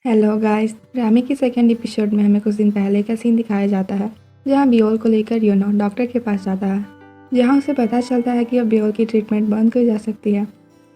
Hello guys, ड्रामे की second episode में हमें कुछ दिन पहले का सीन दिखाया जाता है जहां बियोल को लेकर यूनो डॉक्टर के पास जाता है, जहां उसे पता चलता है कि अब बियोल की ट्रीटमेंट बंद की जा सकती है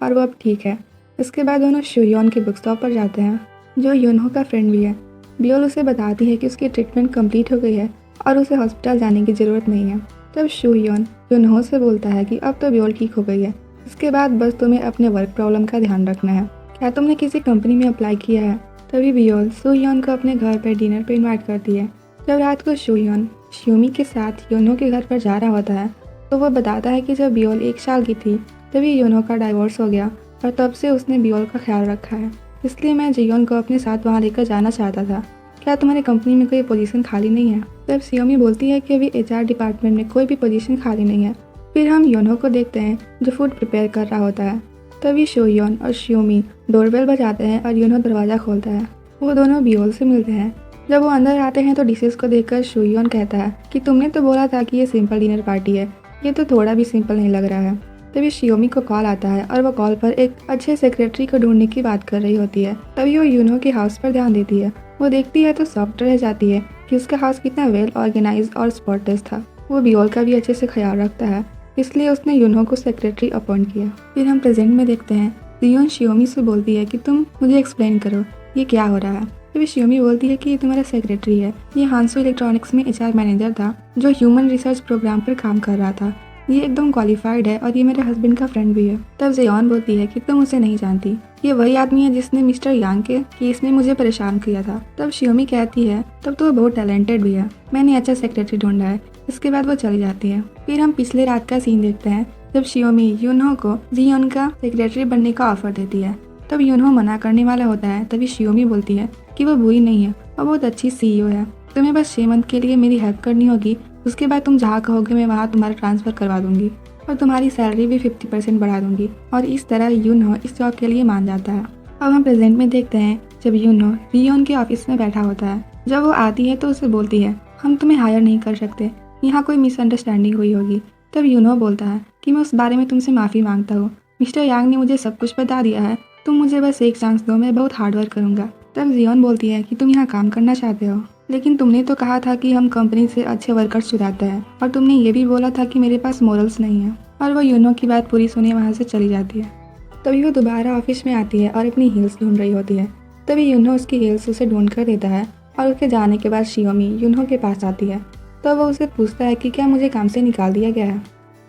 और वो अब ठीक है। इसके बाद दोनों शुयोन के बुक स्टॉप पर जाते हैं जो यूनो का फ्रेंड भी है। बियोल उसे बताती है कि उसकी ट्रीटमेंट कंप्लीट हो गई है और उसे हॉस्पिटल जाने की ज़रूरत नहीं है। तब शुयोन यूनो से बोलता है कि अब तो बियोल ठीक हो गई है, इसके बाद बस तुम्हें अपने वर्क प्रॉब्लम का ध्यान रखना है। क्या तुमने किसी कंपनी में अप्लाई किया है? तभी बियोल सुयोन को अपने घर पर डिनर पर इनवाइट करती है। जब रात को सुयोन श्यूमी के साथ योनो के घर पर जा रहा होता है तो वह बताता है कि जब बियोल 1 साल की थी तभी योनो का डाइवोर्स हो गया और तब से उसने बियोल का ख्याल रखा है, इसलिए मैं जियोन को अपने साथ वहाँ लेकर जाना चाहता था। क्या तुम्हारी कंपनी में कोई पोजीशन खाली नहीं है? तब सियोमी बोलती है कि अभी HR डिपार्टमेंट में कोई भी पोजीशन खाली नहीं है। फिर हम योनो को देखते हैं जो फूड प्रिपेयर कर रहा होता है। तभी शोयोन और श्योमी डोरबेल बजाते हैं और यूनो दरवाज़ा खोलता है। वो दोनों बियोल से मिलते हैं। जब वो अंदर आते हैं तो डिशेस को देखकर शोयोन कहता है कि तुमने तो बोला था कि ये सिंपल डिनर पार्टी है, ये तो थोड़ा भी सिंपल नहीं लग रहा है। तभी शियोमी को कॉल आता है और वो कॉल पर एक अच्छे सेक्रेटरी को ढूंढने की बात कर रही होती है। तभी वो यूनो के हाउस पर ध्यान देती है। वो देखती है तो शॉक्ड रह जाती है कि उसका हाउस कितना वेल ऑर्गेनाइज और स्पॉटलेस था। वो बियोल का भी अच्छे से ख्याल रखता है, इसलिए उसने यूनो को सेक्रेटरी अपॉइंट किया। फिर हम प्रेजेंट में देखते हैं जियोन शियोमी से बोलती है कि तुम मुझे एक्सप्लेन करो ये क्या हो रहा है। तभी शियोमी बोलती है कि ये तुम्हारा सेक्रेटरी है, ये हांसू इलेक्ट्रॉनिक्स में HR मैनेजर था जो ह्यूमन रिसर्च प्रोग्राम पर काम कर रहा था। ये एकदम क्वालिफाइड है और ये मेरे हस्बैंड का फ्रेंड भी है। तब जियोन बोलती है कि तुम उसे नहीं जानती, ये वही आदमी है जिसने मिस्टर यांग के केस में मुझे परेशान किया था। तब शियोमी कहती है तब तो वो बहुत टैलेंटेड भी है, मैंने अच्छा सेक्रेटरी ढूंढा है। इसके बाद वो चली जाती है। फिर हम पिछले रात का सीन देखते हैं जब शियोमी यूनो को जियोन का सेक्रेटरी बनने का ऑफर देती है। तब यूनो मना करने वाला होता है। तभी शियोमी बोलती है कि वो बुरी नहीं है और बहुत अच्छी CEO है, तुम्हें बस 6 मंथ के लिए मेरी हेल्प करनी होगी, उसके बाद तुम जहाँ कहोगे मैं वहाँ तुम्हारा ट्रांसफ़र करवा दूंगी और तुम्हारी सैलरी भी 50% बढ़ा दूंगी। और इस तरह यूनो इस जॉब के लिए मान जाता है। अब हम प्रेजेंट में देखते हैं जब यूनो जियोन के ऑफिस में बैठा होता है। जब वो आती है तो उसे बोलती है हम तुम्हें हायर नहीं कर सकते, यहाँ कोई मिसअंडरस्टैंडिंग हुई होगी। तब यूनो बोलता है कि मैं उस बारे में तुमसे माफ़ी मांगता हूँ, मिस्टर यांग ने मुझे सब कुछ बता दिया है, तुम मुझे बस एक चांस दो, मैं बहुत हार्ड वर्क करूँगा। तब जियोन बोलती है कि तुम यहाँ काम करना चाहते हो, लेकिन तुमने तो कहा था कि हम कंपनी से अच्छे वर्कर्स चुराते हैं और तुमने ये भी बोला था कि मेरे पास मॉरल्स नहीं है। और वो यूनो की बात पूरी सुने वहाँ से चली जाती है। तभी वो दोबारा ऑफिस में आती है और अपनी हील्स ढूंढ रही होती है। तभी यूनो उसकी हील्स उसे ढूंढ कर देता है और उसके जाने के बाद शियोमी यूनो के पास आती है। तब वो उसे पूछता है कि क्या मुझे काम से निकाल दिया गया है।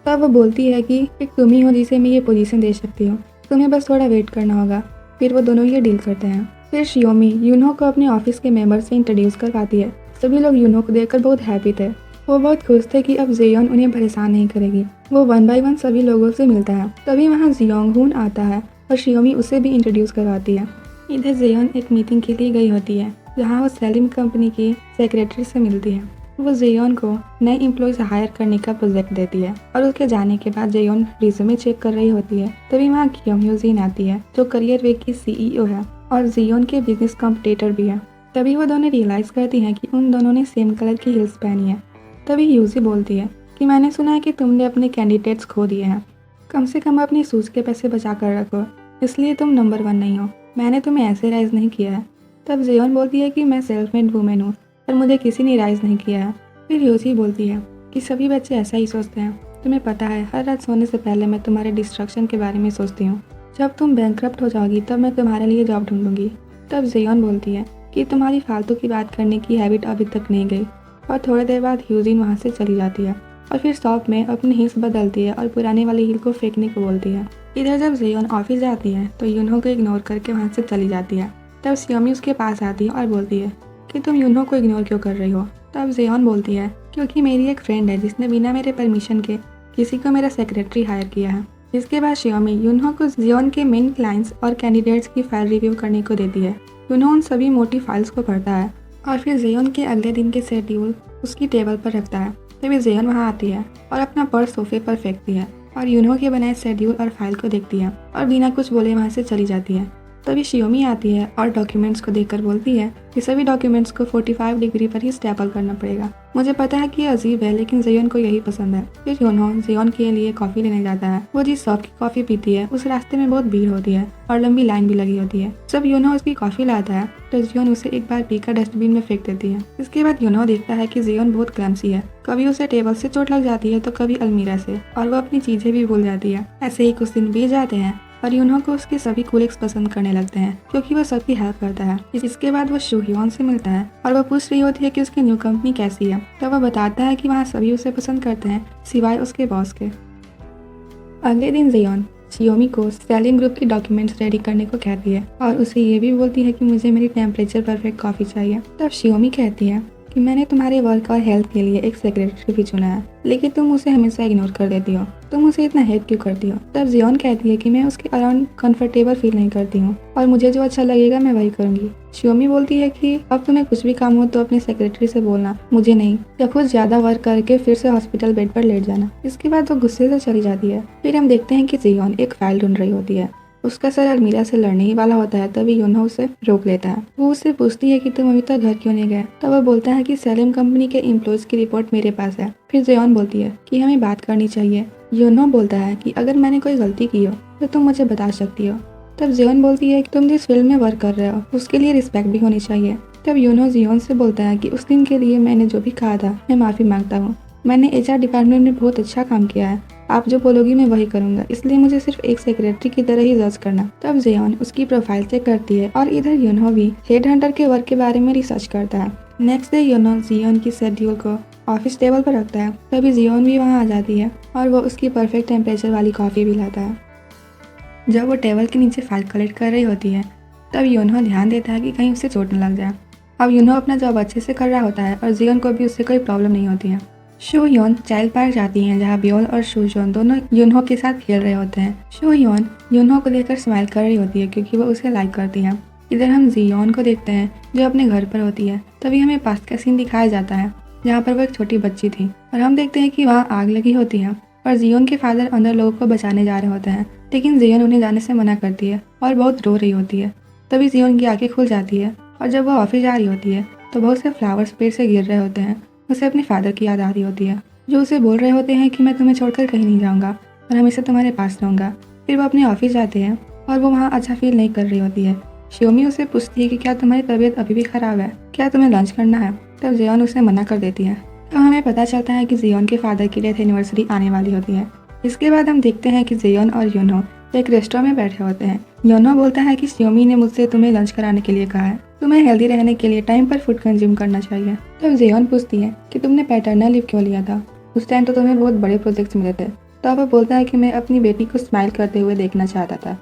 तब वो बोलती है कि एक तुम ही हो जिसे मैं ये पोजीशन दे सकती हूँ, तुम्हें बस थोड़ा वेट करना होगा। फिर वो दोनों ये डील करते हैं। फिर शियोमी यूनो को अपने ऑफिस के मेंबर से इंट्रोड्यूस करवाती है। सभी लोग यूनो को देखकर बहुत हैप्पी थे। वो बहुत खुश थे कि अब जियोन उन्हें परेशान नहीं करेगी। वो 1 बाय 1 सभी लोगों से मिलता है। तभी वहाँ जियोंग हुन आता है और शियोमी उसे भी इंट्रोड्यूस करवाती है। इधर जियोन एक मीटिंग के लिए गई होती है जहाँ वो सेलिम कंपनी की सेक्रेटरी से मिलती है। वो जियोन को नए एम्प्लॉयज हायर करने का प्रोजेक्ट देती है और उसके जाने के बाद जियोन रिज्यूमे चेक कर रही होती है। तभी वहाँ क्योम्यूजिन आती है जो करियर वे की CEO है और जियोन के बिजनेस कॉम्पिटिटर भी है। तभी वो दोनों रियलाइज़ करती हैं कि उन दोनों ने सेम कलर की हील्स पहनी है। तभी यूजी बोलती है कि मैंने सुना है कि तुमने अपने कैंडिडेट्स खो दिए हैं, कम से कम अपनी शूज़ के पैसे बचा कर रखो, इसलिए तुम नंबर 1 नहीं हो, मैंने तुम्हें ऐसे राइज़ नहीं किया है। तब जियोन बोलती है कि मैं सेल्फ मेड वूमेन हूँ पर मुझे किसी ने राइज़ नहीं किया है। फिर यूजी बोलती है कि सभी बच्चे ऐसा ही सोचते हैं, तुम्हें पता है हर रात सोने से पहले मैं तुम्हारे डिस्ट्रक्शन के बारे में सोचती हूँ, जब तुम बैंकरप्ट हो जाओगी तब मैं तुम्हारे लिए जॉब ढूंढूंगी। तब जियोन बोलती है कि तुम्हारी फालतू की बात करने की हैबिट अभी तक नहीं गई। और थोड़ी देर बाद ह्यूजिन वहाँ से चली जाती है और फिर शॉप में अपनी हील्स बदलती है और पुराने वाली हील को फेंकने को बोलती है। इधर जब जियोन ऑफिस जाती है तो यूनो को इग्नोर करके वहाँ से चली जाती है। तब शियोमी उसके पास आती है और बोलती है कि तुम यूनो को इग्नोर क्यों कर रही हो। तब जियोन बोलती है क्योंकि मेरी एक फ्रेंड है जिसने बिना मेरे परमिशन के किसी को मेरा सेक्रेटरी हायर किया है। इसके बाद शियोमी यूनो को जियोन के मेन क्लाइंट्स और कैंडिडेट्स की फाइल रिव्यू करने को देती है। यूनो उन सभी मोटी फाइल्स को पढ़ता है और फिर जियोन के अगले दिन के शेड्यूल उसकी टेबल पर रखता है। तभी जियोन वहाँ आती है और अपना पर्स सोफे पर फेंकती है और यूनो के बनाए शेड्यूल और फाइल को देखती है और बिना कुछ बोले वहाँ से चली जाती है। तभी शियोमी आती है और डॉक्यूमेंट्स को देखकर बोलती है कि सभी डॉक्यूमेंट्स को 45 डिग्री पर ही स्टेपल करना पड़ेगा। मुझे पता है कि ये अजीब है, लेकिन जियोन को यही पसंद है। फिर योनो जियोन के लिए कॉफी लेने जाता है। वो जिस शॉप की कॉफी पीती है उस रास्ते में बहुत भीड़ होती है और लंबी लाइन भी लगी होती है। जब योनो उसकी कॉफी लाता है तो जियोन उसे एक बार पीकर डस्टबिन में फेंक देती है। इसके बाद योनो देखता है कि जियोन बहुत क्लमसी है। कभी उसे टेबल से चोट लग जाती है तो कभी अलमीरा से, और वो अपनी चीजें भी भूल जाती है। ऐसे ही कुछ दिन बीत जाते हैं और यूनो को उसके सभी कलीग्स पसंद करने लगते हैं क्योंकि वो सबकी हेल्प करता है। इसके बाद वो शूह्योन से मिलता है और वो पूछ रही होती है कि उसकी न्यू कंपनी कैसी है। तब वो बताता है कि वहाँ सभी उसे पसंद करते हैं सिवाय उसके बॉस के। अगले दिन जियोन शियोमी को सेलिंग ग्रुप की डॉक्यूमेंट्स रेडी करने को कहती है और उसे ये भी बोलती है कि मुझे मेरी टेम्परेचर परफेक्ट कॉफी चाहिए। तब शियोमी कहती है कि मैंने तुम्हारे वर्क और हेल्थ के लिए एक सेक्रेटरी भी चुना है, लेकिन तुम उसे हमेशा इग्नोर कर देती हो। तुम उसे इतना हेट क्यों करती हो? तब जियोन कहती है कि मैं उसके अराउंड कंफर्टेबल फील नहीं करती हूँ और मुझे जो अच्छा लगेगा मैं वही करूंगी। शियोमी बोलती है कि अब तुम्हें कुछ भी काम हो तो अपने सेक्रेटरी से बोलना, मुझे नहीं, या खुद ज्यादा वर्क करके फिर से हॉस्पिटल बेड पर लेट जाना। इसके बाद वो गुस्से से चली जाती है। फिर हम देखते हैं कि जियोन एक फाइल ढूंढ रही होती है। उसका सर अलमीरा से लड़ने ही वाला होता है, तभी योनो उसे रोक लेता है। वो उससे पूछती है कि तुम अभी तक घर क्यों नहीं गए? तब वो बोलता है कि सेलिम कंपनी के एम्प्लॉयज की रिपोर्ट मेरे पास है। फिर जियोन बोलती है कि हमें बात करनी चाहिए। योनो बोलता है कि अगर मैंने कोई गलती की हो तो तुम मुझे बता सकती हो। तब जियोन बोलती है कि तुम जिस फील्ड में वर्क कर रहे हो उसके लिए रिस्पेक्ट भी होनी चाहिए। तब योनो जियोन से बोलता है कि उस दिन के लिए मैंने जो भी कहा था मैं माफी मांगता हूँ। मैंने एचआर डिपार्टमेंट में बहुत अच्छा काम किया है। आप जो बोलोगी मैं वही करूंगा, इसलिए मुझे सिर्फ एक सेक्रेटरी की तरह ही जज करना। तब जियोन उसकी प्रोफाइल चेक करती है और इधर योनो भी हेड हंटर के वर्क के बारे में रिसर्च करता है। नेक्स्ट डे योनो जियोन की शेड्यूल को ऑफिस टेबल पर रखता है। तभी जियोन भी वहाँ आ जाती है और वो उसकी परफेक्ट टेम्परेचर वाली कॉफी भी लाता है। जब वो टेबल के नीचे फाइल कलेक्ट कर रही होती है तब योनो ध्यान देता है कि कहीं उसे चोट न लग जाए। अब योनो अपना जॉब अच्छे से कर रहा होता है और जियोन को भी उससे कोई प्रॉब्लम नहीं होती है। शूह्योन चाइल्ड पार्क जाती हैं जहाँ ब्योल और शूजोन दोनों यूनहो के साथ खेल रहे होते हैं। शूह्योन यूनहो को लेकर स्माइल कर रही होती है क्योंकि वो उसे लाइक करती है। इधर हम जियोन को देखते हैं जो अपने घर पर होती है। तभी हमें पास्ट का सीन दिखाया जाता है जहाँ पर वो एक छोटी बच्ची थी और हम देखते हैं कि वहाँ आग लगी होती है और जियोन के फादर अंदर लोगों को बचाने जा रहे होते हैं, लेकिन जियोन उन्हें जाने से मना करती है और बहुत रो रही होती है। तभी जियोन की आंखें खुल जाती है और जब वो ऑफिस जा रही होती है तो बहुत से फ्लावर्स पेड़ से गिर रहे होते हैं। उसे अपने फादर की याद आ रही होती है जो उसे बोल रहे होते हैं कि मैं तुम्हें छोड़कर कहीं नहीं जाऊंगा और हमेशा तुम्हारे पास रहूंगा। फिर वो अपने ऑफिस जाते हैं और वो वहाँ अच्छा फील नहीं कर रही होती है। शियोमी उसे पूछती है कि क्या तुम्हारी तबीयत अभी भी खराब है, क्या तुम्हें लंच करना है? तब जियोन उसे मना कर देती है। तब हमें पता चलता है कि जियोन के फादर की डेथ एनिवर्सरी आने वाली होती है। इसके बाद हम देखते हैं कि जियोन और यूनो एक रेस्टोरेंट में बैठे होते हैं। योनो बोलता है कि शियोमी ने मुझसे तुम्हें लंच कराने के लिए कहा है, तुम्हें हेल्दी रहने के लिए टाइम पर फूड कंज्यूम करना चाहिए। तब जियोन पूछती है कि तुमने पैटर्नल लीव क्यों लिया था? उस टाइम तो तुम्हें बहुत बड़े प्रोजेक्ट्स मिले थे। तब वो बोलता है कि मैं अपनी बेटी को स्माइल करते हुए देखना चाहता था,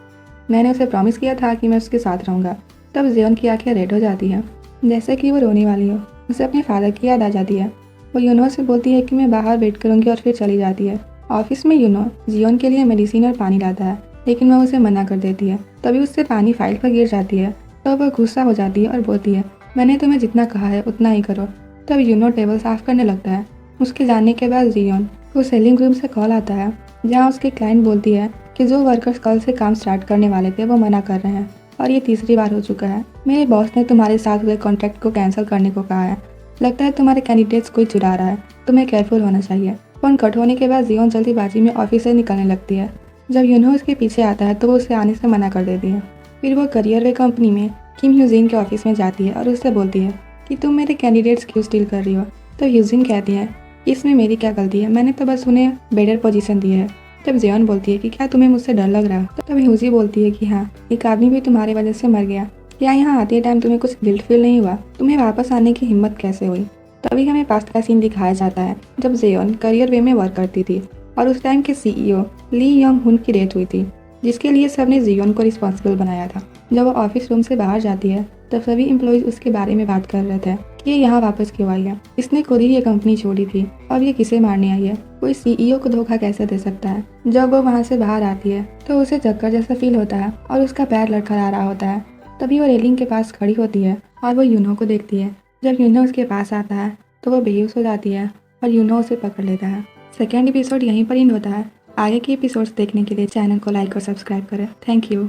मैंने उसे प्रॉमिस किया था कि मैं उसके साथ रहूंगा। तब जियोन की आंखें रेड हो जाती है जैसे कि वो रोने वाली हो। उसे अपने फादर की याद आ जाती है। वो यूनो से बोलती है कि मैं बाहर वेट करूंगी और फिर चली जाती है। ऑफिस में यूनो जियोन के लिए मेडिसिन और पानी लाता है, लेकिन वह उसे मना कर देती है। तभी उससे पानी फाइल पर गिर जाती है तो वह गुस्सा हो जाती है और बोलती है मैंने तुम्हें जितना कहा है उतना ही करो। तब यूनो टेबल साफ करने लगता है। उसके जाने के बाद जियोन को सेलिंग रूम से कॉल आता है जहाँ उसके क्लाइंट बोलती है कि जो वर्कर्स कल से काम स्टार्ट करने वाले थे वो मना कर रहे हैं और ये तीसरी बार हो चुका है। मेरे बॉस ने तुम्हारे साथ हुए कॉन्ट्रैक्ट को कैंसिल करने को कहा है। लगता है तुम्हारे कैंडिडेट्स कोई चुरा रहा है, तुम्हें केयरफुल होना चाहिए। फोन कट होने के बाद जियोन जल्दीबाजी में ऑफिस से निकलने लगती है। जब यूनो उसके पीछे आता है तो वो उसे आने से मना कर देती है। फिर वो करियर वे कंपनी में किम ह्यूजिन के ऑफिस में जाती है और उससे बोलती है कि तुम मेरे कैंडिडेट्स क्यों स्टील कर रही हो? तो ह्यूजिन कहती है इसमें मेरी क्या गलती है, मैंने तो बस उन्हें बेटर पोजीशन दी है। तब जियोन बोलती है कि क्या तुम्हें मुझसे डर लग रहा है? तब ह्यूजी बोलती है कि हाँ, एक आदमी भी तुम्हारी वजह से मर गया। क्या यहाँ आते टाइम तुम्हें कुछ गिल्ट फील नहीं हुआ? तुम्हें वापस आने की हिम्मत कैसे हुई? तभी हमें पास्ट का सीन दिखाया जाता है जब जियोन करियर वे में वर्क करती थी और उस टाइम के सीईओ ली योंग हुन की डेथ हुई थी, जिसके लिए सबने जियोन को रिस्पॉन्सिबल बनाया था। जब वो ऑफिस रूम से बाहर जाती है तब सभी एम्प्लॉयज उसके बारे में बात कर रहे थे कि ये यहाँ वापस क्यों आई है, इसने खुद ही ये कंपनी छोड़ी थी, अब ये किसे मारने आई है, कोई सीईओ को धोखा कैसे दे सकता है। जब वो वहाँ से बाहर आती है तो उसे चक्कर जैसा फील होता है और उसका पैर लड़खड़ा रहा होता है। तभी वो रेलिंग के पास खड़ी होती है और वो यूनो को देखती है। जब यूनो उसके पास आता है तो वो बेहोश हो जाती है और यूनो उसे पकड़ लेता है। सेकेंड एपिसोड यहीं पर एंड होता है। आगे के एपिसोड्स देखने के लिए चैनल को लाइक और सब्सक्राइब करें। Thank you.